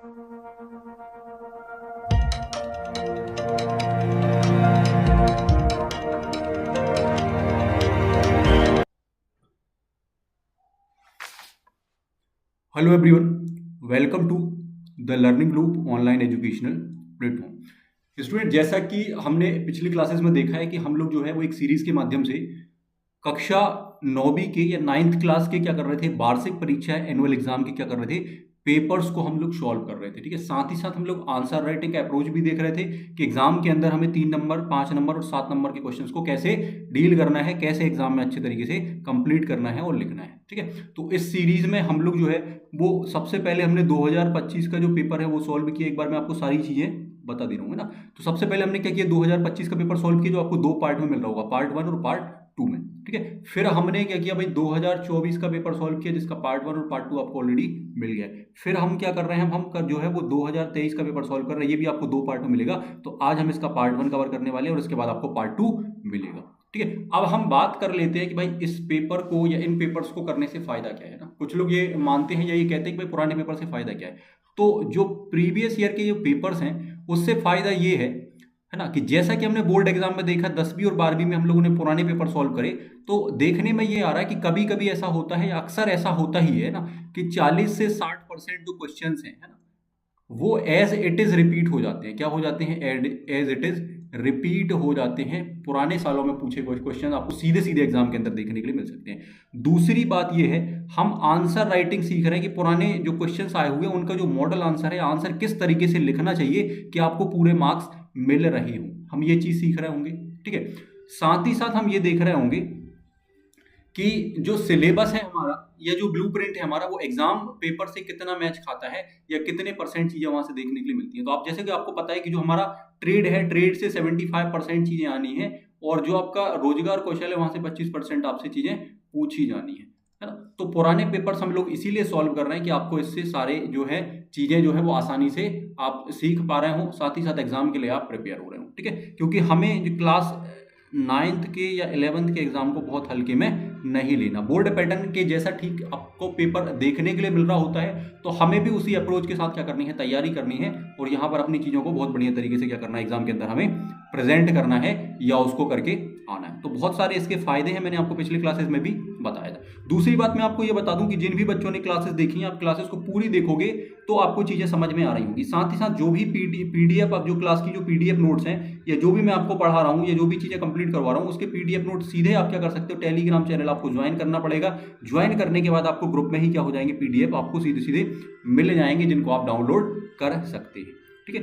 Hello everyone, welcome to the learning loop online educational platform. Student, जैसा कि हमने पिछली क्लासेस में देखा है कि हम लोग जो है वो एक सीरीज के माध्यम से कक्षा 9वीं के या 9th क्लास के क्या कर रहे थे, वार्षिक परीक्षा एनुअल एग्जाम के क्या कर रहे थे, पेपर्स को हम लोग सॉल्व कर रहे थे। ठीक है, साथ ही साथ हम लोग आंसर राइटिंग का अप्रोच भी देख रहे थे कि एग्जाम के अंदर हमें 3 नंबर, 5 नंबर और 7 नंबर के क्वेश्चंस को कैसे डील करना है, कैसे एग्जाम में अच्छे तरीके से कंप्लीट करना है और लिखना है। ठीक है, तो इस सीरीज में हम लोग जो है वो सबसे पहले हमने 2025 का जो पेपर है वो सॉल्व किया। एक बार मैं आपको सारी चीजें बता दे रहा हूँ ना। तो सबसे पहले हमने क्या किया, 2025 का पेपर सॉल्व किया जो आपको 2 पार्ट में मिल रहा होगा, पार्ट 1 और पार्ट 2 में। ठीक है, फिर हमने क्या किया भाई, 2024 का पेपर सॉल्व किया जिसका पार्ट 1 और पार्ट 2 आपको ऑलरेडी मिल गया है। फिर हम क्या कर रहे हैं, हम कर जो है वो 2023 का पेपर सॉल्व कर रहे हैं, ये भी आपको 2 पार्ट में मिलेगा। तो आज हम इसका पार्ट 1 कवर करने वाले हैं और इसके बाद आपको पार्ट 2 मिलेगा। ठीक है, अब हम बात कर लेते हैं कि भाई इस पेपर को या इन पेपर्स को करने से फायदा क्या है ना। कुछ लोग ये मानते हैं या ये कहते हैं कि भाई पुराने पेपर से फायदा क्या है। तो जो प्रीवियस ईयर के जो पेपर्स हैं उससे फायदा ये है ना, कि जैसा कि हमने बोर्ड एग्जाम में देखा 10वीं और 12वीं में हम लोगों ने पुराने पेपर सॉल्व करे, तो देखने में ये आ रहा है कि कभी कभी ऐसा होता है या अक्सर ऐसा होता ही है ना कि 40 से 60% जो क्वेश्चन है ना वो एज इट इज रिपीट हो जाते हैं। क्या हो जाते हैं, एज इट इज रिपीट हो जाते हैं। पुराने सालों में पूछे हुए क्वेश्चन आपको सीधे सीधे एग्जाम के अंदर देखने के लिए मिल सकते हैं। दूसरी बात यह है, हम आंसर राइटिंग सीख रहे हैं कि पुराने जो क्वेश्चन आए हुए हैं उनका जो मॉडल आंसर है, आंसर किस तरीके से लिखना चाहिए कि आपको पूरे मार्क्स मिल रहे हों, हम ये चीज सीख रहे होंगे। ठीक है, साथ ही साथ हम ये देख रहे होंगे कि जो सिलेबस है हमारा या जो ब्लूप्रिंट है हमारा वो एग्जाम पेपर से कितना मैच खाता है या कितने परसेंट चीजें वहां से देखने के लिए मिलती हैं। तो आप जैसे कि आपको पता है कि जो हमारा ट्रेड है, ट्रेड से 75% चीजें आनी है और जो आपका रोजगार कौशल है वहां से 25% आपसे चीजें पूछी जानी है ना। तो पुराने पेपर्स हम लोग इसीलिए सॉल्व कर रहे हैं कि आपको इससे सारे जो है चीजें जो है वो आसानी से आप सीख पा रहे हो, साथ ही साथ एग्जाम के लिए आप प्रिपेयर हो रहे हो। ठीक है, क्योंकि हमें जो क्लास 9th के या 11th के एग्जाम को बहुत हल्के में नहीं लेना। बोर्ड पैटर्न के जैसा ठीक आपको पेपर देखने के लिए मिल रहा होता है, तो हमें भी उसी अप्रोच के साथ क्या करनी है, तैयारी करनी है और यहाँ पर अपनी चीजों को बहुत बढ़िया तरीके से क्या करना है, एग्जाम के अंदर हमें प्रेजेंट करना है या उसको करके आना है। तो बहुत सारे इसके फायदे हैं, मैंने आपको पिछले क्लासेस में भी बताया था। दूसरी बात मैं आपको ये बता दूं कि जिन भी बच्चों ने क्लासेस देखी हैं, आप क्लासेस को पूरी देखोगे तो आपको चीजें समझ में आ रही होंगी। साथ ही साथ जो भी पीडीएफ, आप जो क्लास की जो पीडीएफ नोट्स हैं या जो भी मैं आपको पढ़ा रहा हूँ या जो भी चीजें कंप्लीट करवा रहा हूँ उसके पीडीएफ नोट सीधे आप क्या कर सकते हो, टेलीग्राम चैनल आपको ज्वाइन करना पड़ेगा। ज्वाइन करने के बाद आपको ग्रुप में ही क्या हो जाएंगे, पीडीएफ आपको सीधे सीधे मिल जाएंगे जिनको आप डाउनलोड कर सकते हैं। ठीक है,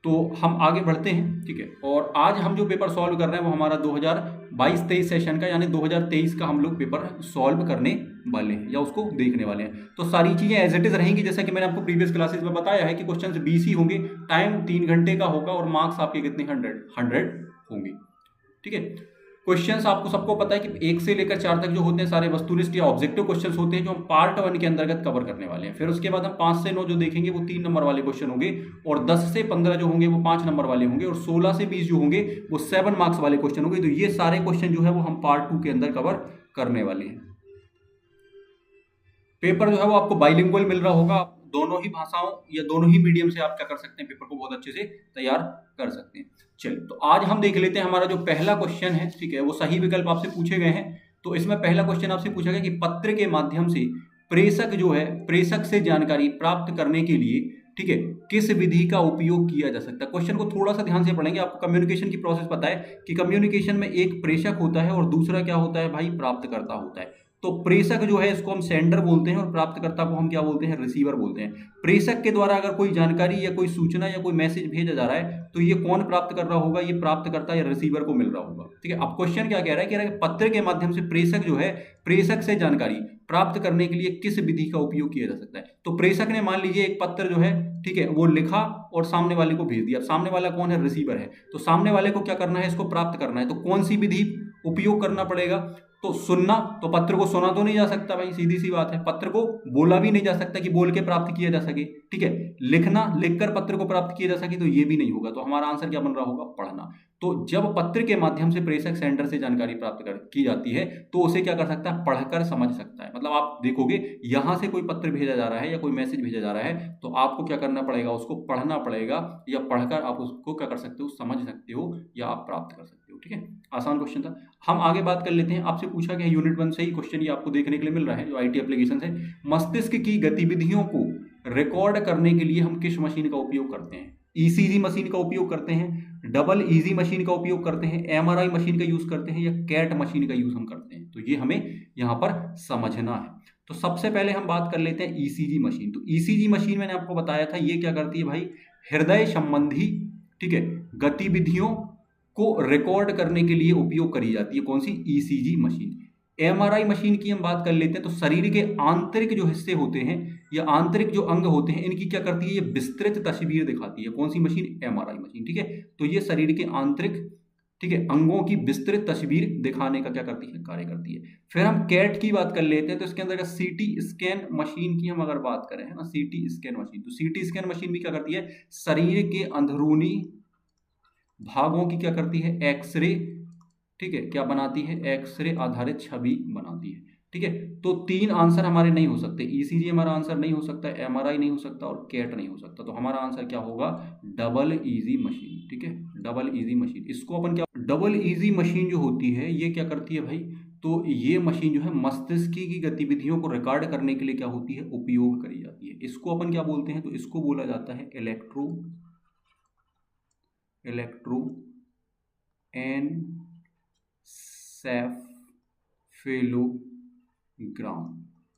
तो हम आगे बढ़ते हैं। ठीक है, और आज हम जो पेपर सॉल्व कर रहे हैं वो हमारा 2022-23 सेशन का यानी 2023 का हम लोग पेपर सॉल्व करने वाले हैं या उसको देखने वाले हैं। तो सारी चीजें एज इट इज रहेंगी जैसा कि मैंने आपको प्रीवियस क्लासेस में बताया है कि क्वेश्चंस 20 ही होंगे, टाइम 3 घंटे का होगा और मार्क्स आपके कितने 100 होंगे। ठीक है, क्वेश्चंस आपको सबको पता है कि 1 से लेकर 4 तक जो होते हैं सारे वस्तुनिष्ठ या ऑब्जेक्टिव क्वेश्चंस होते हैं जो हम पार्ट 1 के अंतर्गत कवर करने वाले हैं। फिर उसके बाद हम 5 से 9 जो देखेंगे वो 3 नंबर वाले क्वेश्चन होंगे और 10 से 15 जो होंगे वो 5 नंबर वाले होंगे और 16 से 20 जो होंगे वो 7 मार्क्स वाले क्वेश्चन होंगे। तो ये सारे क्वेश्चन जो है वो हम पार्ट 2 के अंदर कवर करने वाले हैं। पेपर जो है वो आपको बाइलिंगुअल मिल रहा होगा, आप दोनों ही भाषाओं या दोनों ही मीडियम से आप क्या कर सकते हैं, पेपर को बहुत अच्छे से तैयार कर सकते हैं। चलिए, तो आज हम देख लेते हैं हमारा जो पहला क्वेश्चन है। ठीक है, वो सही विकल्प आपसे पूछे गए हैं। तो इसमें पहला क्वेश्चन आपसे पूछा गया कि पत्र के माध्यम से प्रेषक जो है, प्रेषक से जानकारी प्राप्त करने के लिए ठीक है किस विधि का उपयोग किया जा सकता है। क्वेश्चन को थोड़ा सा ध्यान से पढ़ेंगे, आपको कम्युनिकेशन की प्रोसेस पता है कि कम्युनिकेशन में एक प्रेषक होता है और दूसरा क्या होता है भाई, प्राप्तकर्ता होता है। तो प्रेषक जो है इसको हम सेंडर बोलते हैं और प्राप्तकर्ता को हम क्या बोलते हैं, रिसीवर बोलते हैं। प्रेषक के द्वारा अगर कोई जानकारी या कोई सूचना या कोई मैसेज भेजा जा रहा है तो ये कौन प्राप्त कर रहा होगा, ये प्राप्तकर्ता या रिसीवर को मिल रहा होगा। ठीक है, अब क्वेश्चन क्या कह रहा है, कह रहा है पत्र के माध्यम से प्रेषक जो है, प्रेषक से जानकारी प्राप्त करने के लिए किस विधि का उपयोग किया जा सकता है। तो प्रेषक ने मान लीजिए एक पत्र जो है ठीक है वो लिखा और सामने वाले को भेज दिया। सामने वाला कौन है, रिसीवर है। तो सामने वाले को क्या करना है, इसको प्राप्त करना है। तो कौन सी विधि उपयोग करना पड़ेगा, तो सुनना, तो पत्र को सुना तो नहीं जा सकता भाई, सीधी सी बात है। पत्र को बोला भी नहीं जा सकता कि बोल के प्राप्त किया जा सके, ठीक है। लिखना, लिखकर पत्र को प्राप्त किया जा सके, तो ये भी नहीं होगा। तो हमारा आंसर क्या बन रहा होगा, पढ़ना। तो जब पत्र के माध्यम से प्रेषक सेंडर से जानकारी प्राप्त की जाती है तो उसे क्या कर सकता है, पढ़कर समझ सकता है। मतलब आप देखोगे यहां से कोई पत्र भेजा जा रहा है या कोई मैसेज भेजा जा रहा है, तो आपको क्या करना पड़ेगा, उसको पढ़ना पड़ेगा, या पढ़कर आप उसको क्या कर सकते हो, समझ सकते हो या आप प्राप्त कर सकते हो, ठीक है। आसान क्वेश्चन था। हम आगे बात कर लेते हैं। आपसे पूछा गया यूनिट 1 से ही क्वेश्चन ये आपको देखने के लिए मिल रहा है, जो आईटी एप्लीकेशन है। मस्तिष्क की गतिविधियों को रिकॉर्ड करने के लिए हम किस मशीन का उपयोग करते हैं? ईसीजी मशीन का उपयोग करते हैं, डबल ईजी मशीन का उपयोग करते हैं, एमआरआई मशीन का यूज करते हैं, या कैट मशीन का यूज हम करते हैं। तो ये हमें यहां पर समझना है। तो सबसे पहले हम बात कर लेते हैं ईसीजी मशीन। तो ईसीजी मशीन मैंने आपको बताया था, ये क्या करती है भाई, हृदय संबंधी, ठीक है, गतिविधियों को रिकॉर्ड करने के लिए उपयोग करी जाती है। कौन सी? ECG machine. एमआरआई मशीन की हम बात कर लेते हैं, तो शरीर के आंतरिक जो हिस्से होते हैं या आंतरिक जो अंग होते हैं, इनकी क्या करती है, ये विस्तृत तस्वीर दिखाती है। कौन सी मशीन? एमआरआई मशीन, ठीक है। तो ये शरीर के आंतरिक, ठीक है, अंगों की विस्तृत तस्वीर दिखाने का क्या करती है, कार्य करती है। फिर हम कैट की बात कर लेते हैं, तो इसके अंदर सीटी स्कैन मशीन की हम अगर बात करें, है ना, सीटी स्कैन मशीन, तो सीटी स्कैन मशीन भी क्या करती है, शरीर के अंदरूनी भागों की क्या करती है, एक्सरे, ठीक है, क्या बनाती है, एक्सरे आधारित छवि बनाती है, ठीक है। तो 3 आंसर हमारे नहीं हो सकते, ईसीजी हमारा आंसर नहीं हो सकता, एमआरआई नहीं हो सकता और कैट नहीं हो सकता। तो हमारा आंसर क्या होगा, डबल ईजी मशीन, ठीक है, डबल ईजी मशीन। इसको अपन क्या, डबल ईजी मशीन जो होती है ये क्या करती है भाई, तो ये मशीन जो है मस्तिष्क की गतिविधियों को रिकॉर्ड करने के लिए क्या होती है, उपयोग करी जाती है। इसको अपन क्या बोलते हैं, तो इसको बोला जाता है एनसेफेलोग्राम,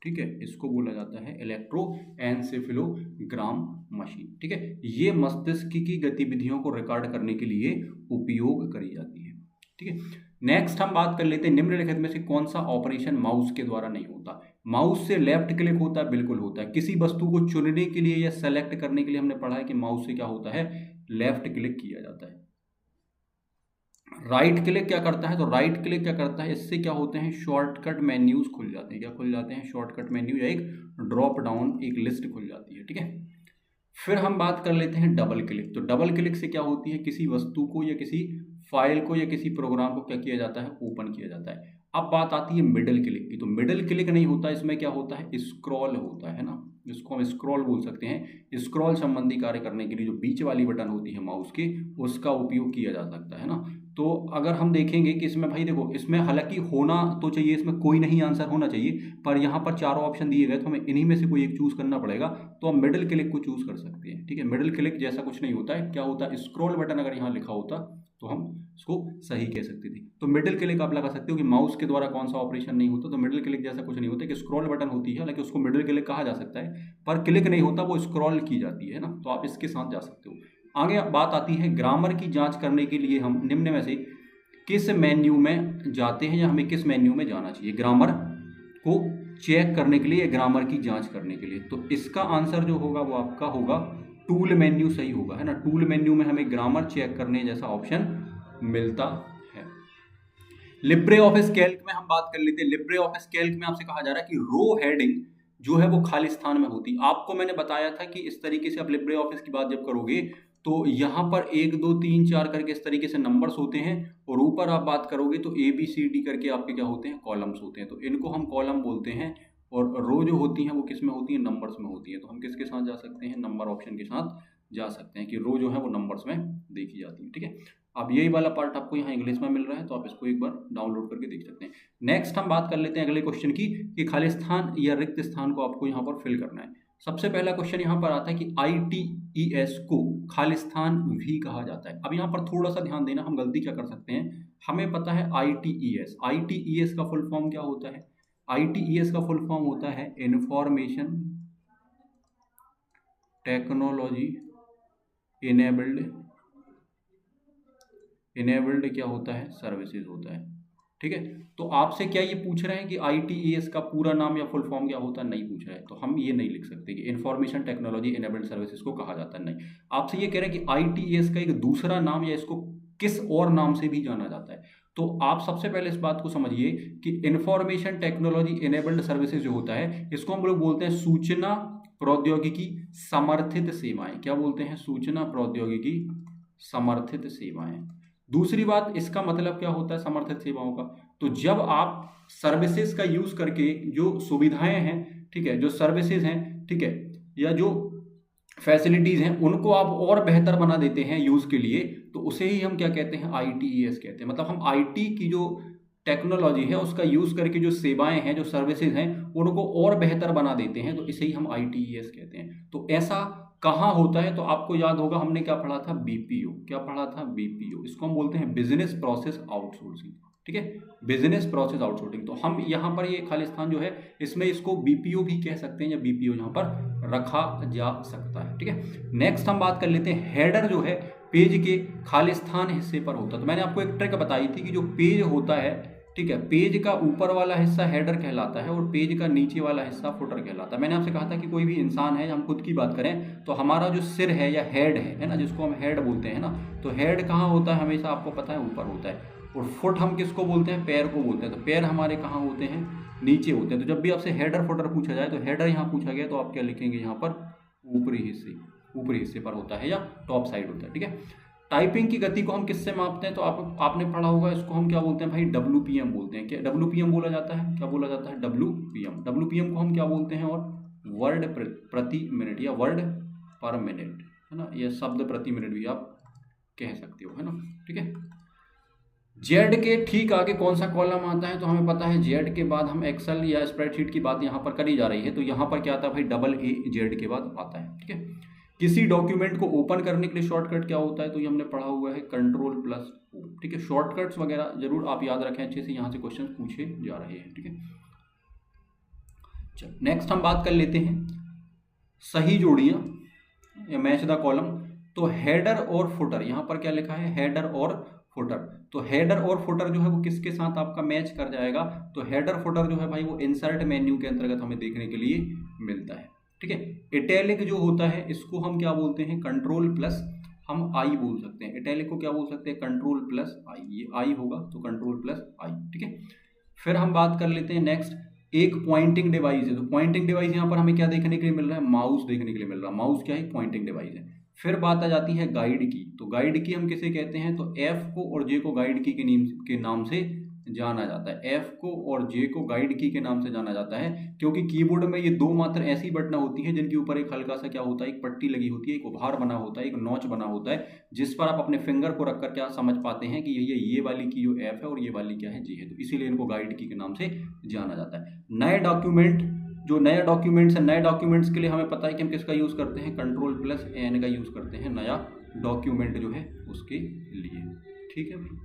ठीक है, इसको बोला जाता है इलेक्ट्रोएन्सेफेलोग्राम मशीन, ठीक है। ये मस्तिष्क की गतिविधियों को रिकॉर्ड करने के लिए उपयोग करी जाती है, ठीक है। नेक्स्ट हम बात कर लेते हैं, निम्नलिखित में से कौन सा ऑपरेशन माउस के द्वारा नहीं होता? माउस से लेफ्ट क्लिक होता है, बिल्कुल होता है। किसी वस्तु को चुनने के लिए या सेलेक्ट करने के लिए हमने पढ़ा है कि माउस से क्या होता है, लेफ्ट क्लिक किया जाता है। राइट क्लिक क्या करता है, तो राइट क्लिक क्या करता है, इससे क्या होते हैं, शॉर्टकट मेन्यूज खुल जाते हैं। क्या खुल जाते हैं, शॉर्टकट मेन्यू या एक ड्रॉप डाउन एक लिस्ट खुल जाती है, ठीक है। फिर हम बात कर लेते हैं डबल क्लिक। तो डबल क्लिक से क्या होती है, किसी वस्तु को या किसी फाइल को या किसी प्रोग्राम को क्या किया जाता है, ओपन किया जाता है। अब बात आती है मिडल क्लिक की। तो मिडल क्लिक नहीं होता, इसमें क्या होता है, स्क्रॉल होता है ना, जिसको हम स्क्रॉल बोल सकते हैं। स्क्रॉल संबंधी कार्य करने के लिए जो बीच वाली बटन होती है माउस की, उसका उपयोग किया जा सकता है ना। तो अगर हम देखेंगे कि इसमें भाई देखो, इसमें हालांकि होना तो चाहिए, इसमें कोई नहीं आंसर होना चाहिए, पर यहाँ पर चारों ऑप्शन दिए गए तो हमें इन्हीं में से कोई एक चूज करना पड़ेगा। तो हम मिडिल क्लिक को चूज कर सकते हैं, ठीक है। मिडिल क्लिक जैसा कुछ नहीं होता है, क्या होता है, स्क्रॉल बटन अगर यहाँ लिखा होता तो हम इसको सही कह सकते थे। तो मिडिल क्लिक आप लगा सकते हो कि माउस के द्वारा कौन सा ऑपरेशन नहीं होता, तो मिडिल क्लिक जैसा कुछ नहीं होता, कि स्क्रॉल बटन होती है, हालांकि उसको मिडिल क्लिक कहा जा सकता है, पर क्लिक नहीं होता, वो स्क्रॉल की जाती है ना। तो आप इसके साथ जा सकते हो। आगे बात आती है ग्रामर की जांच करने के लिए हम निम्न में से किस मेन्यू में जाते हैं, या हमें किस मेन्यू में जाना चाहिए ग्रामर को चेक करने के लिए, ग्रामर की जांच करने के लिए? तो इसका आंसर जो होगा वो आपका होगा टूल मेन्यू, सही होगा, है ना। टूल मेन्यू में हमें ग्रामर चेक करने जैसा ऑप्शन मिलता है। लिब्रे ऑफिस कैल्क में हम बात कर लेते हैं। लिब्रे ऑफिस कैल्क में आपसे कहा जा रहा है कि रो हेडिंग जो है वो खाली स्थान में होती। आपको मैंने बताया था कि इस तरीके से आप लिब्रे ऑफिस की बात जब करोगे तो यहाँ पर 1 2 3 4 करके इस तरीके से नंबर्स होते हैं, और ऊपर आप बात करोगे तो ABCD करके आपके क्या होते हैं, कॉलम्स होते हैं। तो इनको हम कॉलम बोलते हैं, और रो जो होती हैं वो किस में होती हैं, नंबर्स में होती है। तो हम किसके साथ जा सकते हैं, नंबर ऑप्शन के साथ जा सकते हैं, कि रो जो है वो नंबर्स में देखी जाती है, ठीक है। अब यही वाला पार्ट आपको यहाँ इंग्लिश में मिल रहा है, तो आप इसको एक बार डाउनलोड करके देख सकते हैं। नेक्स्ट हम बात कर लेते हैं अगले क्वेश्चन की, कि खाली स्थान या रिक्त स्थान को आपको यहाँ पर फिल करना है। सबसे पहला क्वेश्चन यहाँ पर आता है कि ITES को खाली स्थान भी कहा जाता है। अब यहाँ पर थोड़ा सा ध्यान देना, हम गलती क्या कर सकते हैं, हमें पता है ITES का फुल फॉर्म क्या होता है? ITES का फुल फॉर्म होता है इंफॉर्मेशन टेक्नोलॉजी इनेबल्ड क्या होता है, सर्विसेज होता है, ठीक है। तो आपसे क्या ये पूछ रहे हैं कि ITES का पूरा नाम या फुल फॉर्म क्या होता है? नहीं पूछ रहा है, तो हम ये नहीं लिख सकते कि इंफॉर्मेशन टेक्नोलॉजी इनेबल्ड सर्विसेज को कहा जाता है, नहीं। आपसे ये कह रहे हैं कि ITES का एक दूसरा नाम या इसको किस और नाम से भी जाना जाता है। तो आप सबसे पहले इस बात को समझिए कि इंफॉर्मेशन टेक्नोलॉजी इनेबल्ड सर्विसेज जो होता है इसको हम लोग बोलते हैं सूचना प्रौद्योगिकी समर्थित सेवाएं। क्या बोलते हैं? सूचना प्रौद्योगिकी समर्थित सेवाएं। दूसरी बात, इसका मतलब क्या होता है समर्थित सेवाओं का? तो जब आप सर्विसेज का यूज करके जो सुविधाएं हैं, ठीक है, जो सर्विसेज हैं, ठीक है, या जो फैसिलिटीज हैं उनको आप और बेहतर बना देते हैं यूज के लिए, तो उसे ही हम क्या कहते हैं? ITES कहते हैं। मतलब हम IT की जो टेक्नोलॉजी है उसका यूज करके जो सेवाएं हैं, जो सर्विसेज हैं, उनको और बेहतर बना देते हैं, तो इसे ही हम ITES कहते हैं। तो ऐसा कहाँ होता है? तो आपको याद होगा हमने क्या पढ़ा था? BPO। क्या पढ़ा था? BPO। इसको हम बोलते हैं बिजनेस प्रोसेस आउटसोर्सिंग। ठीक है, बिजनेस प्रोसेस आउटसोर्सिंग। तो हम यहाँ पर ये खालिस्तान जो है इसमें इसको BPO भी कह सकते हैं, या BPO यहाँ पर रखा जा सकता है। ठीक है, नेक्स्ट हम बात कर लेते हैं हेडर जो है पेज के खालिस्तान हिस्से पर होता है। तो मैंने आपको एक ट्रिक बताई थी कि जो पेज होता है, ठीक है, पेज का ऊपर वाला हिस्सा हेडर कहलाता है और पेज का नीचे वाला हिस्सा फुटर कहलाता है। मैंने आपसे कहा था कि कोई भी इंसान है, हम खुद की बात करें तो हमारा जो सिर है या हेड है ना, जिसको हम हेड बोलते हैं ना, तो हेड कहाँ होता है? हमेशा आपको पता है ऊपर होता है। और फुट हम किसको बोलते हैं? पैर को बोलते हैं। तो पैर हमारे कहाँ होते हैं? नीचे होते हैं। तो जब भी आपसे हेडर फुटर पूछा जाए तो हेडर यहाँ पूछा गया तो आप क्या लिखेंगे? यहाँ पर ऊपरी हिस्से पर होता है या टॉप साइड होता है। ठीक है, टाइपिंग की गति को हम किससे मापते हैं? तो आपने पढ़ा होगा, इसको हम क्या बोलते हैं भाई? WPM बोलते हैं। क्या WPM बोला जाता है? क्या बोला जाता है? WPM को हम क्या बोलते हैं? और वर्ड प्रति मिनट या वर्ड पर मिनट, है ना, या शब्द प्रति मिनट भी आप कह सकते हो, है ना। ठीक है, जेड के ठीक आगे कौन सा कॉलम आता है? तो हमें पता है जेड के बाद हम एक्सेल या स्प्रेडशीट की बात यहाँ पर करी जा रही है, तो यहाँ पर क्या आता है भाई? AA जेड के बाद आता है। ठीक है, किसी डॉक्यूमेंट को ओपन करने के लिए शॉर्टकट क्या होता है? तो ये हमने पढ़ा हुआ है Ctrl+O। ठीक है, शॉर्टकट्स वगैरह जरूर आप याद रखें अच्छे से, यहाँ से क्वेश्चन पूछे जा रहे हैं। ठीक है, चलो नेक्स्ट हम बात कर लेते हैं सही जोड़ियां या मैच द कॉलम। तो हेडर और फुटर, यहाँ पर क्या लिखा है? हेडर और फुटर। तो हेडर और फुटर जो है वो किसके साथ आपका मैच कर जाएगा? तो हेडर फुटर जो है भाई वो इंसर्ट मेन्यू के अंतर्गत हमें देखने के लिए मिलता है। ठीक है, इटैलिक जो होता है इसको हम क्या बोलते हैं? Ctrl+ हम I बोल सकते हैं। इटैलिक को क्या बोल सकते हैं? Ctrl+I। ये I होगा तो Ctrl+I। ठीक है, फिर हम बात कर लेते हैं नेक्स्ट, एक पॉइंटिंग डिवाइस है। तो पॉइंटिंग डिवाइस यहाँ पर हमें क्या देखने के लिए मिल रहा है? माउस देखने के लिए मिल रहा है। माउस क्या है? पॉइंटिंग डिवाइस है। फिर बात आ जाती है गाइड की। तो गाइड की हम किसे कहते हैं? तो F को और J को गाइड की के नाम से जाना जाता है। F को और J को गाइड की के नाम से जाना जाता है, क्योंकि कीबोर्ड में ये दो मात्र ऐसी बटन होती है जिनके ऊपर एक हल्का सा क्या होता है? एक पट्टी लगी होती है, एक उभार बना होता है, एक नॉच बना होता है, जिस पर आप अपने फिंगर को रखकर क्या समझ पाते हैं कि ये वाली की जो F है और ये वाली क्या है? J है। तो इसीलिए इनको गाइड की के नाम से जाना जाता है। नए डॉक्यूमेंट, जो नया डॉक्यूमेंट्स है, नए डॉक्यूमेंट्स के लिए हमें पता है कि हम किसका यूज़ करते हैं? Ctrl+N का यूज़ करते हैं नया डॉक्यूमेंट जो है उसके लिए। ठीक है भाई,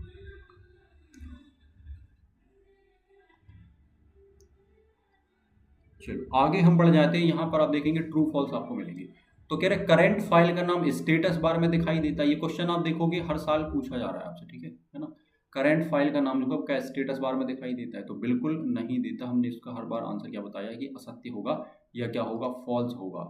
चलो आगे हम बढ़ जाते हैं। यहाँ पर आप देखेंगे ट्रू फॉल्स आपको मिलेंगे। तो कह रहे करंट फाइल का नाम स्टेटस बार में दिखाई देता है। ये क्वेश्चन आप देखोगे हर साल पूछा जा रहा है आपसे। ठीक है ना, करंट फाइल का नाम जो है क्या स्टेटस बार में दिखाई देता है? तो बिल्कुल नहीं देता। हमने इसका हर बार आंसर क्या बताया कि असत्य होगा या क्या होगा? फॉल्स होगा।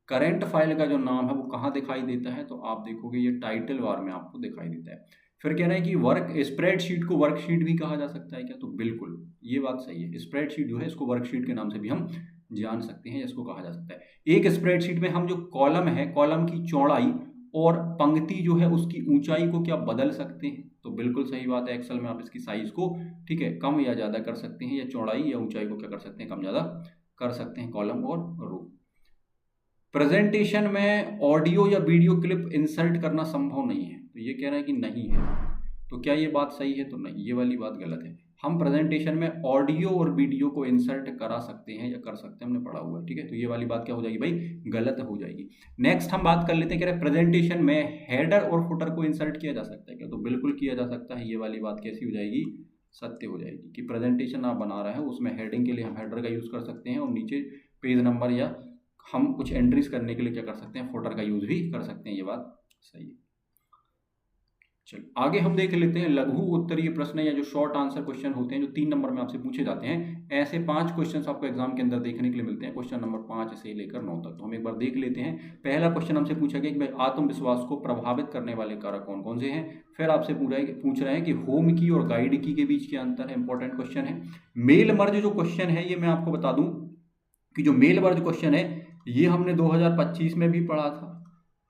करंट फाइल का जो नाम है वो कहाँ दिखाई देता है? तो आप देखोगे ये टाइटल बार में आपको दिखाई देता है। फिर कह रहे हैं कि वर्क स्प्रेडशीट को वर्कशीट भी कहा जा सकता है क्या? तो बिल्कुल ये बात सही है। स्प्रेडशीट जो है इसको वर्कशीट के नाम से भी हम जान सकते हैं, इसको कहा जा सकता है। एक स्प्रेडशीट में हम जो कॉलम है, कॉलम की चौड़ाई और पंक्ति जो है उसकी ऊंचाई को क्या बदल सकते हैं? तो बिल्कुल सही बात है। एक्सेल में आप इसकी साइज को, ठीक है, कम या ज़्यादा कर सकते हैं, या चौड़ाई या ऊंचाई को क्या कर सकते हैं? कम ज़्यादा कर सकते हैं, कॉलम और रो। प्रेजेंटेशन में ऑडियो या वीडियो क्लिप इंसर्ट करना संभव नहीं है। तो ये कह रहा है कि नहीं है। तो क्या ये बात सही है? तो नहीं, ये वाली बात गलत है। हम प्रेजेंटेशन में ऑडियो और वीडियो को इंसर्ट करा सकते हैं या कर सकते हैं, हमने पढ़ा हुआ है। ठीक है, तो ये वाली बात क्या हो जाएगी भाई? गलत हो जाएगी। नेक्स्ट हम बात कर लेते हैं, कह रहे प्रेजेंटेशन में हेडर और फुटर को इंसर्ट किया जा सकता है क्या? तो बिल्कुल किया जा सकता है। ये वाली बात कैसी हो जाएगी? सत्य हो जाएगी कि प्रेजेंटेशन आप बना रहे हैं उसमें हेडिंग के लिए हम हेडर का यूज़ कर सकते हैं, और नीचे पेज नंबर या हम कुछ एंट्रीज करने के लिए क्या कर सकते हैं? फुटर का यूज़ भी कर सकते हैं। ये बात सही है। चलो आगे हम देख लेते हैं लघु उत्तरीय प्रश्न या जो शॉर्ट आंसर क्वेश्चन होते हैं जो 3 नंबर में आपसे पूछे जाते हैं। ऐसे 5 क्वेश्चन आपको एग्जाम के अंदर देखने के लिए मिलते हैं, क्वेश्चन नंबर 5 से लेकर 9 तक। तो हम एक बार देख लेते हैं। पहला क्वेश्चन हमसे पूछा गया कि भाई आत्मविश्वास को प्रभावित करने वाले कारक कौन कौन से हैं। फिर आपसे पूछ रहे हैं कि होम की और गाइड की के बीच क्या अंतर है, इंपॉर्टेंट क्वेश्चन है। मेल मर्ज जो क्वेश्चन है ये मैं आपको बता दूं कि जो मेल मर्ज क्वेश्चन है ये हमने 2025 में भी पढ़ा था,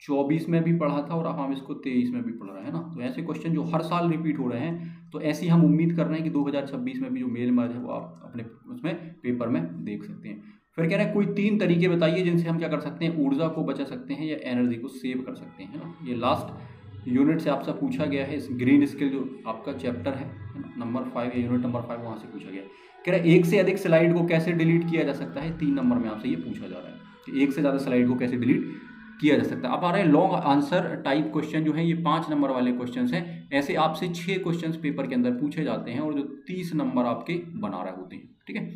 24 में भी पढ़ा था और अब हम इसको 23 में भी पढ़ रहे हैं ना। तो ऐसे क्वेश्चन जो हर साल रिपीट हो रहे हैं, तो ऐसी हम उम्मीद कर रहे हैं कि 2026 में भी जो मेल मर्ज है वो आप अपने उसमें पेपर में देख सकते हैं। फिर कह रहे हैं कोई 3 तरीके बताइए जिनसे हम क्या कर सकते हैं, ऊर्जा को बचा सकते हैं या एनर्जी को सेव कर सकते हैं ना। ये लास्ट यूनिट से आपसे पूछा गया है, इस ग्रीन स्किल जो आपका चैप्टर है नंबर 5 या यूनिट नंबर 5 वहाँ से पूछा गया है। कह रहे हैं एक से अधिक स्लाइड को कैसे डिलीट किया जा सकता है। 3 नंबर में आपसे ये पूछा जा रहा है कि एक से ज़्यादा स्लाइड को कैसे डिलीट किया जा सकता है। अब आ रहे हैं लॉन्ग आंसर टाइप क्वेश्चन जो है ये 5 नंबर वाले क्वेश्चंस हैं। ऐसे आपसे 6 क्वेश्चंस पेपर के अंदर पूछे जाते हैं और जो 30 नंबर आपके बना रहे होते हैं, ठीक है।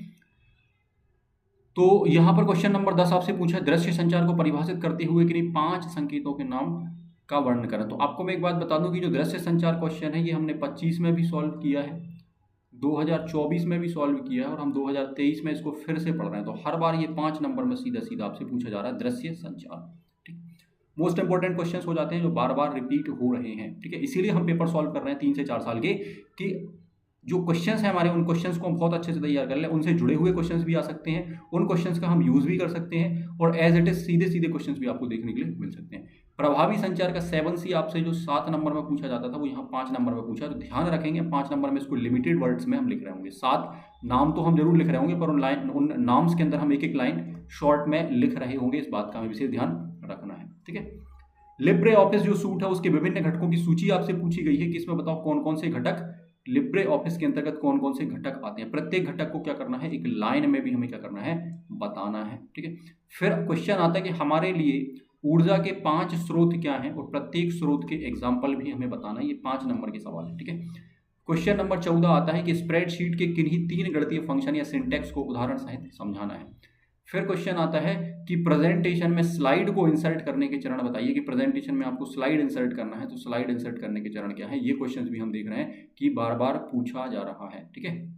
तो यहाँ पर क्वेश्चन नंबर 10 आपसे पूछा दृश्य संचार को परिभाषित करते हुए कि 5 संकेतों के नाम का वर्णन करें। तो आपको मैं एक बात बता दूं कि जो दृश्य संचार क्वेश्चन है ये हमने 25 में भी सॉल्व किया है, 2024 में भी सॉल्व किया है और हम 2023 में इसको फिर से पढ़ रहे हैं। तो हर बार ये 5 नंबर में सीधा सीधा आपसे पूछा जा रहा है दृश्य संचार। ठीक, मोस्ट इंपॉर्टेंट क्वेश्चंस हो जाते हैं जो बार बार रिपीट हो रहे हैं, ठीक है। इसीलिए हम पेपर सॉल्व कर रहे हैं 3 से 4 साल के, कि जो क्वेश्चंस हैं हमारे उन क्वेश्चंस को हम बहुत अच्छे से तैयार कर लें। उनसे जुड़े हुए क्वेश्चंस भी आ सकते हैं, उन क्वेश्चंस का हम यूज भी कर सकते हैं और एज इट इज सीधे सीधे क्वेश्चंस भी आपको देखने के लिए मिल सकते हैं। प्रभावी संचार का 7C आपसे जो 7 नंबर में पूछा जाता था वो यहाँ 5 नंबर में पूछा। तो ध्यान रखेंगे 5 नंबर में इसको लिमिटेड वर्ड्स में हम लिख रहे होंगे। 7 नाम तो हम जरूर लिख रहे होंगे पर उन नाम्स के अंदर हम एक एक लाइन शॉर्ट में लिख रहे होंगे। इस बात का हमें विशेष ध्यान रखना है, ठीक है। लिब्रे ऑफिस जो सूट है उसके विभिन्न घटकों की सूची आपसे पूछी गई है कि इसमें बताओ कौन कौन से घटक लिब्रे ऑफिस के अंतर्गत कौन कौन से घटक आते हैं। प्रत्येक घटक को क्या करना है, एक लाइन में भी हमें क्या करना है, बताना है, ठीक है। फिर क्वेश्चन आता है कि हमारे लिए ऊर्जा के 5 स्रोत क्या हैं और प्रत्येक स्रोत के एग्जाम्पल भी हमें बताना है। ये 5 नंबर के सवाल है, ठीक है। क्वेश्चन नंबर 14 आता है कि स्प्रेडशीट के किन्हीं 3 गणितीय फंक्शन या सिंटेक्स को उदाहरण सहित समझाना है। फिर क्वेश्चन आता है कि प्रेजेंटेशन में स्लाइड को इंसर्ट करने के चरण बताइए, कि प्रेजेंटेशन में आपको स्लाइड इंसर्ट करना है तो स्लाइड इंसर्ट करने के चरण क्या है। ये क्वेश्चंस भी हम देख रहे हैं कि बार बार पूछा जा रहा है, ठीक है।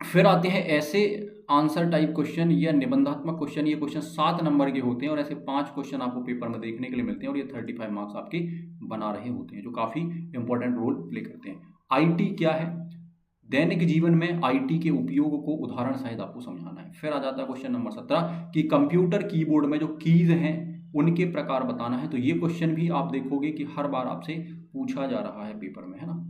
फिर आते हैं ऐसे आंसर टाइप क्वेश्चन या निबंधात्मक क्वेश्चन। ये क्वेश्चन 7 नंबर के होते हैं और ऐसे 5 क्वेश्चन आपको पेपर में देखने के लिए मिलते हैं और ये 35 मार्क्स आपके बना रहे होते हैं, जो काफी इंपॉर्टेंट रोल प्ले करते हैं। आईटी क्या है, दैनिक जीवन में आईटी के उपयोग को उदाहरण सहित आपको समझाना है। फिर आ जाता है क्वेश्चन नंबर 17 कि कंप्यूटर कीबोर्ड में जो कीज हैं उनके प्रकार बताना है। तो ये क्वेश्चन भी आप देखोगे कि हर बार आपसे पूछा जा रहा है पेपर में, है ना।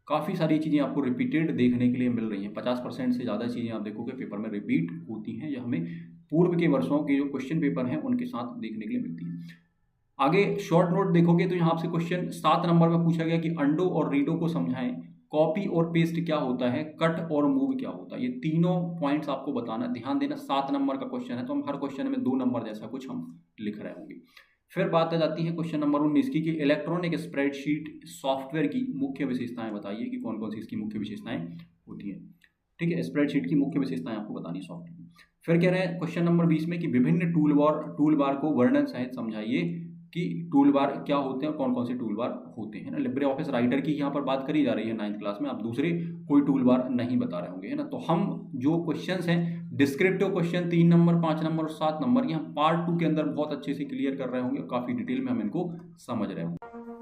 काफ़ी सारी चीज़ें आपको रिपीटेड देखने के लिए मिल रही हैं। 50% से ज़्यादा चीज़ें आप देखोगे पेपर में रिपीट होती हैं या हमें पूर्व के वर्षों के जो क्वेश्चन पेपर हैं उनके साथ देखने के लिए मिलती हैं। आगे शॉर्ट नोट देखोगे तो यहाँ आपसे क्वेश्चन 7 नंबर में पूछा गया कि अंडो और रीडो को समझाएं, कॉपी और पेस्ट क्या होता है, कट और मूव क्या होता है। ये तीनों पॉइंट्स आपको बताना, ध्यान देना। 7 नंबर का क्वेश्चन है तो हम हर क्वेश्चन में 2 नंबर जैसा कुछ हम लिख रहे होंगे। फिर बात आ जाती है क्वेश्चन नंबर 19 की कि इलेक्ट्रॉनिक स्प्रेडशीट सॉफ्टवेयर की मुख्य विशेषताएं बताइए, कि कौन कौन सी इसकी मुख्य विशेषताएं होती हैं, ठीक है। स्प्रेडशीट की मुख्य विशेषताएं आपको बतानी सॉफ्टवेयर। फिर कह रहे हैं क्वेश्चन नंबर 20 में कि विभिन्न टूल बार को वर्णन सहित समझाइए, कि टूल बार क्या होते हैं और कौन कौन से टूल बार होते हैं ना। लिब्रे ऑफिस राइटर की यहाँ पर बात करी जा रही है 9th क्लास में, आप दूसरे कोई टूल बार नहीं बता रहे होंगे, है ना। तो हम जो क्वेश्चंस हैं डिस्क्रिप्टिव क्वेश्चन 3 नंबर, 5 नंबर और 7 नंबर, यहाँ पार्ट 2 के अंदर बहुत अच्छे से क्लियर कर रहे होंगे और काफ़ी डिटेल में हम इनको समझ रहे होंगे।